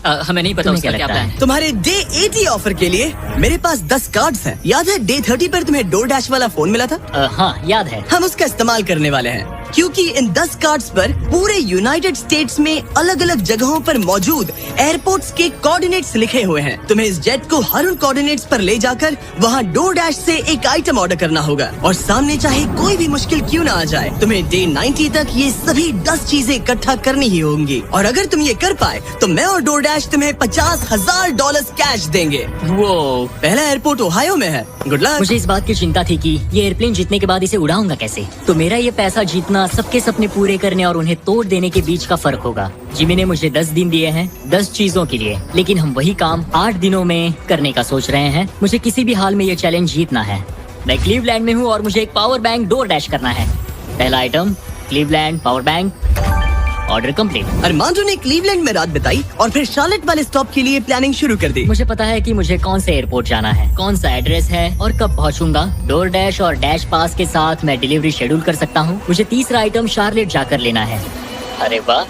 हमें नहीं पता तुम्हें उसका क्या क्या लगता प्लान है? है। तुम्हारे डे 80 ऑफर के लिए मेरे पास 10 कार्ड्स हैं। याद है डे 30 पर तुम्हें DoorDash वाला फोन मिला था? हाँ याद है। हम उसका इस्तेमाल करने वाले हैं, क्योंकि इन 10 कार्ड्स पर पूरे यूनाइटेड स्टेट्स में अलग अलग जगहों पर मौजूद एयरपोर्ट्स के कोऑर्डिनेट्स लिखे हुए हैं। तुम्हें इस जेट को हर उन कोऑर्डिनेट्स पर ले जाकर वहाँ DoorDash से एक आइटम ऑर्डर करना होगा, और सामने चाहे कोई भी मुश्किल क्यों ना आ जाए, तुम्हें डे 90 तक ये सभी 10 चीजें इकट्ठा करनी ही होंगी। और अगर तुम ये कर पाए तो मैं और DoorDash तुम्हें $50,000 कैश देंगे। वो पहला एयरपोर्ट ओहायो में है। Good luck. मुझे इस बात की चिंता थी कि ये एयरप्लेन जीतने के बाद इसे उड़ाऊंगा कैसे। तो मेरा ये पैसा जीतना सबके सपने पूरे करने और उन्हें तोड़ देने के बीच का फर्क होगा। जिमी ने मुझे 10 दिन दिए हैं 10 चीजों के लिए, लेकिन हम वही काम 8 दिनों में करने का सोच रहे हैं। मुझे किसी भी हाल में ये चैलेंज जीतना है। मैं क्लीवलैंड में हूँ और मुझे एक पावर बैंक DoorDash करना है। पहला item Cleveland power bank. Order complete. Armando ने क्लीवलैंड में रात बिताई और फिर शार्लेट वाले स्टॉप के लिए प्लानिंग शुरू कर दी। मुझे पता है कि मुझे कौन से एयरपोर्ट जाना है, कौन सा एड्रेस है और कब पहुंचूंगा। DoorDash और डैश पास के साथ मैं डिलीवरी शेड्यूल कर सकता हूं। मुझे तीसरा आइटम शार्लेट जाकर लेना है। अरे वाह,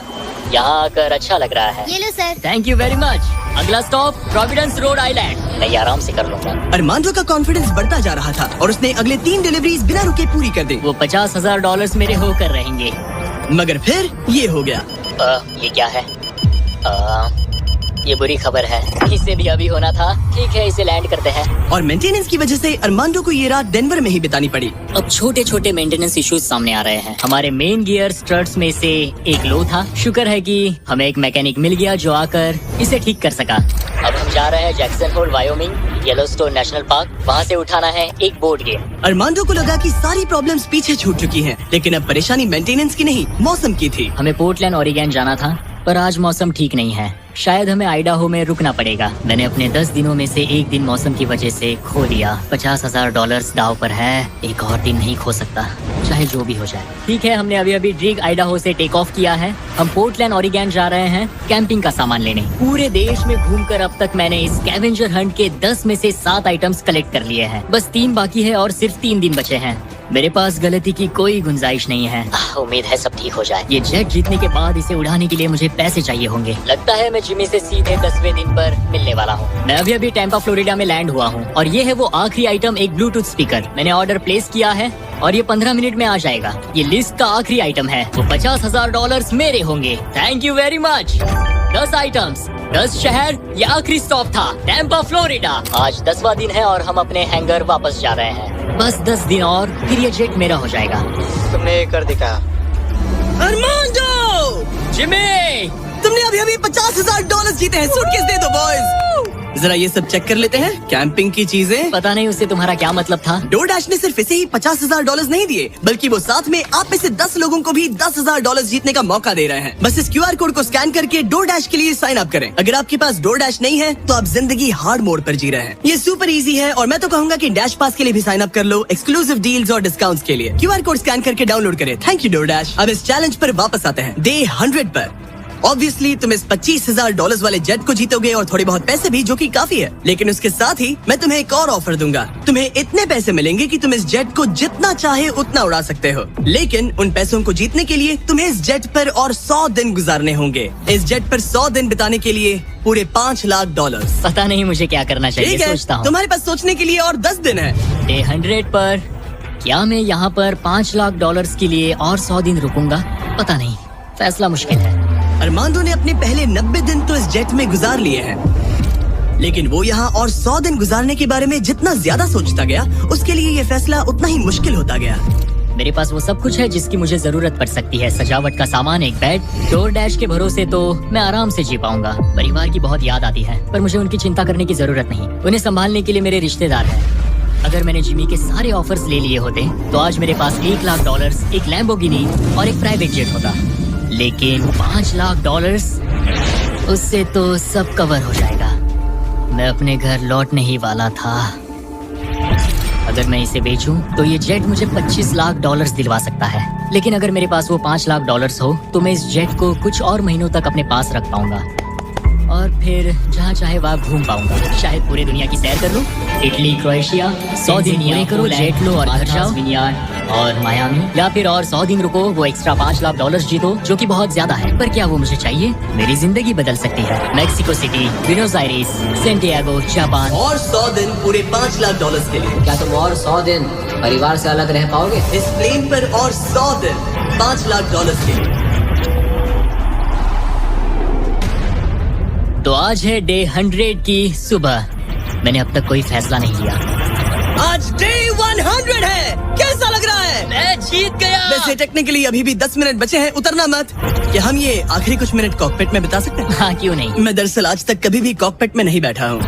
यहाँ आकर अच्छा लग रहा है। ये लो sir. Thank you very much. अगला स्टॉप प्रोविडेंस रोड आइलैंड। मैं ये आराम से कर लूंगा। अरमांडो का कॉन्फिडेंस बढ़ता जा रहा था और उसने अगले 3 डिलीवरीज बिना रुके पूरी कर दी। वो $50,000 मेरे होकर रहेंगे। मगर फिर ये हो गया। ये क्या है? ये बुरी खबर है। इसे भी अभी होना था। ठीक है, इसे लैंड करते हैं। और मेंटेनेंस की वजह से अरमांडो को ये रात डेनवर में ही बितानी पड़ी। अब छोटे छोटे मेंटेनेंस इश्यूज सामने आ रहे हैं। हमारे मेन गियर स्ट्रट्स में से एक लो था। शुक्र है कि हमें एक मैकेनिक मिल गया जो आकर इसे ठीक कर सका। अब हम जा रहे हैं Jackson Hole Wyoming, Yellowstone national park. वहाँ से उठाना है एक बोर्ड गेम। अरमांडो को लगा कि सारी प्रॉब्लम्स पीछे छूट चुकी हैं, लेकिन अब परेशानी मेंटेनेंस की नहीं, मौसम की थी। हमें पोर्टलैंड ओरिगन जाना था, पर आज मौसम ठीक नहीं है। शायद हमें आइडाहो में रुकना पड़ेगा। मैंने अपने 10 दिनों में से एक दिन मौसम की वजह से खो दिया। $50,000 दाव पर है। एक और दिन नहीं खो सकता, चाहे जो भी हो जाए। ठीक है, हमने अभी अभी ड्रिग आइडाहो से टेक ऑफ किया है। हम पोर्टलैंड ओरिगन जा रहे हैं कैंपिंग का सामान लेने। पूरे देश में घूमकर अब तक मैंने इस स्कैवेंजर हंट के 10 में से 7 आइटम्स कलेक्ट कर लिए हैं। बस 3 बाकी है और सिर्फ 3 दिन बचे हैं। मेरे पास गलती की कोई गुंजाइश नहीं है। उम्मीद है सब ठीक हो जाए। ये जेट जीतने के बाद इसे उड़ाने के लिए मुझे पैसे चाहिए होंगे। लगता है मैं जिमी से सीधे 10वें दिन पर मिलने वाला हूँ। मैं अभी अभी टैंपा फ्लोरिडा में लैंड हुआ हूँ और ये है वो आखिरी आइटम, एक ब्लूटूथ स्पीकर। मैंने ऑर्डर प्लेस किया है और ये 15 मिनट में आ जाएगा। ये लिस्ट का आखिरी आइटम है, तो $50,000 मेरे होंगे। Thank you very much. 10 items, 10 शहर, ये आखिरी स्टॉप था टैंपा फ्लोरिडा। आज 10वां दिन है और हम अपने हैंगर वापस जा रहे हैं। बस 10 दिन और फिर ये जेट मेरा हो जाएगा। तुमने कर दिखा। अरमांडो, जिमी, तुमने अभी अभी $50,000 जीते हैं। सूटकेस दे दो बॉयज। जरा ये सब चेक कर लेते हैं, कैंपिंग की चीजें। पता नहीं उससे तुम्हारा क्या मतलब था। डोरडैश ने सिर्फ इसे ही $50,000 नहीं दिए, बल्कि वो साथ में आप में से 10 लोगों को भी $10,000 जीतने का मौका दे रहे हैं। बस इस QR कोड को स्कैन करके डोरडैश के लिए साइन अप करें। अगर आपके पास डोरडैश नहीं है तो आप जिंदगी हार्ड मोड पर जी रहे हैं। ये सुपर इजी है और मैं तो कहूंगा कि डैश पास के लिए भी साइन अप कर लो, एक्सक्लूसिव डील्स और डिस्काउंट्स के लिए। QR कोड स्कैन करके डाउनलोड करें। Thank you DoorDash. अब इस चैलेंज पर वापस आते हैं, डे 100 पर। ऑब्वियसली तुम इस $25,000 वाले जेट को जीतोगे और थोड़े बहुत पैसे भी, जो कि काफी है। लेकिन उसके साथ ही मैं तुम्हें एक और ऑफर दूंगा। तुम्हें इतने पैसे मिलेंगे कि तुम इस जेट को जितना चाहे उतना उड़ा सकते हो। लेकिन उन पैसों को जीतने के लिए तुम्हें इस जेट पर और 100 दिन गुजारने होंगे। इस जेट पर 100 दिन बिताने के लिए पूरे $5,00,000। पता नहीं मुझे क्या करना चाहिए, सोचता हूँ। तुम्हारे पास सोचने के लिए और 10 दिन है। डे 100 पर क्या मैं यहाँ पर $5,00,000 के लिए और 100 दिन रुकूंगा? पता नहीं, फैसला मुश्किल है। अरमांडो ने अपने पहले 90 दिन तो इस जेट में गुजार लिए हैं, लेकिन वो यहाँ और 100 दिन गुजारने के बारे में जितना ज्यादा सोचता गया, उसके लिए ये फैसला उतना ही मुश्किल होता गया। मेरे पास वो सब कुछ है जिसकी मुझे जरूरत पड़ सकती है। सजावट का सामान, एक बेड। डोरडैश के भरोसे तो मैं आराम से जी पाऊंगा। परिवार की बहुत याद आती है, पर मुझे उनकी चिंता करने की जरूरत नहीं। उन्हें संभालने के लिए मेरे रिश्तेदार हैं। अगर मैंने जिमी के सारे ऑफर्स ले लिए होते तो आज मेरे पास $1,00,000, एक लैम्बोर्गिनी और एक प्राइवेट जेट होता। लेकिन $5,00,000, उससे तो सब कवर हो जाएगा। मैं अपने घर लौटने ही वाला था। अगर मैं इसे बेचूं तो ये जेट मुझे $25,00,000 दिलवा सकता है। लेकिन अगर मेरे पास वो $5,00,000 हो तो मैं इस जेट को कुछ और महीनों तक अपने पास रख पाऊंगा और फिर जहाँ चाहे वहाँ घूम पाऊंगा। शायद पूरी दुनिया की सैर कर लूं। इटली, क्रोएशिया, 100 दिन पूरे करो, जेट लो और घर जाओ। और मायामी, या फिर और 100 दिन रुको, वो एक्स्ट्रा $5,00,000 जीतो, जो कि बहुत ज्यादा है। पर क्या वो मुझे चाहिए? मेरी जिंदगी बदल सकती है। Mexico city, Buenos Aires, Santiago, Japan. और 100 दिन पूरे $5,00,000 के लिए। क्या तुम और 100 दिन परिवार से अलग रह पाओगे? इस प्लेन पर और 100 दिन $5,00,000 के लिए। तो आज है डे 100 की सुबह। मैंने अब तक कोई फैसला नहीं लिया। आज डे 100 है। कैसा लग रहा है? मैं जीत गया। वैसे टेक्निकली अभी भी 10 मिनट बचे हैं, उतरना मत। क्या हम ये आखिरी कुछ मिनट कॉकपिट में बिता सकते हैं? हाँ, क्यों नहीं। मैं दरअसल आज तक कभी भी कॉकपिट में नहीं बैठा हूँ।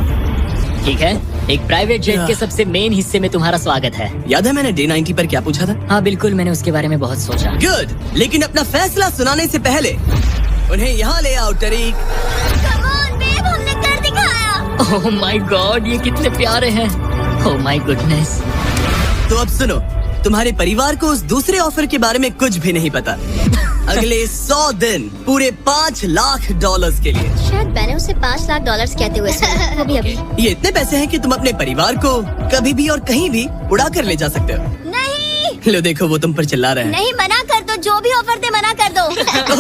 ठीक है, एक प्राइवेट जेट के सबसे मेन हिस्से में तुम्हारा स्वागत है। याद है मैंने डे 90 पर क्या पूछा था? हाँ बिल्कुल, मैंने उसके बारे में बहुत सोचा। गुड, लेकिन अपना फैसला सुनाने से पहले उन्हें यहाँ ले आओ टरीक। हमने कर दिखाया। ओह माय गॉड, ये कितने प्यारे हैं। Oh my goodness. तो अब सुनो, तुम्हारे परिवार को उस दूसरे ऑफर के बारे में कुछ भी नहीं पता। अगले 100 दिन पूरे $5,00,000 के लिए। शायद मैंने उसे $5,00,000 कहते हुए सुना। वो भी अभी। ये इतने पैसे हैं कि तुम अपने परिवार को कभी भी और कहीं भी उड़ा कर ले जा सकते हो। नहीं। लो देखो, वो तुम पर चिल्ला रहे हैं। नहीं, मना कर दो। जो भी ऑफर दे मना कर दो।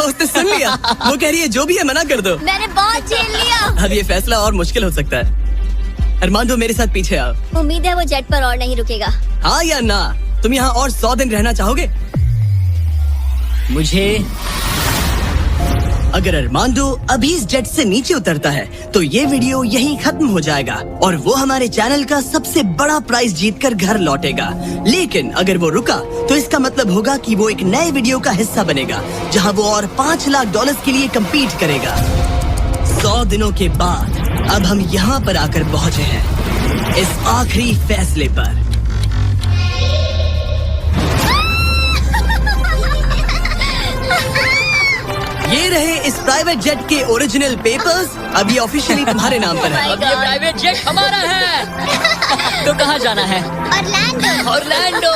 उसने सुन लिया। वो कह रही है जो भी है मना कर दो। मैंने बहुत झेल लिया। अब ये फैसला और मुश्किल हो सकता है। अरमांडो, मेरे साथ पीछे आओ। उम्मीद है वो जेट पर और नहीं रुकेगा। हाँ या ना? तुम यहाँ और 100 दिन रहना चाहोगे? मुझे अगर अरमांडो अभी इस जेट से नीचे उतरता है तो ये वीडियो यहीं खत्म हो जाएगा और वो हमारे चैनल का सबसे बड़ा प्राइज जीतकर घर लौटेगा। लेकिन अगर वो रुका तो इसका मतलब होगा कि वो एक नए वीडियो का हिस्सा बनेगा जहां वो और $5,00,000 के लिए कम्पीट करेगा। 100 दिनों के बाद अब हम यहाँ पर आकर पहुँचे हैं इस आखिरी फैसले पर। ये रहे इस प्राइवेट जेट के ओरिजिनल पेपर्स। अभी ऑफिशियली तुम्हारे नाम पर है। अब ये प्राइवेट जेट हमारा है। तो कहाँ जाना है? ऑरलैंडो।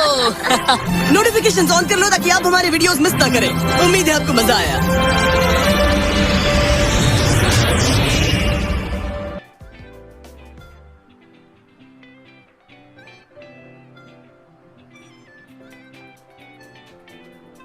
नोटिफिकेशंस ऑन कर लो ताकि आप हमारे वीडियोस मिस ना करें। उम्मीद है आपको मजा आया।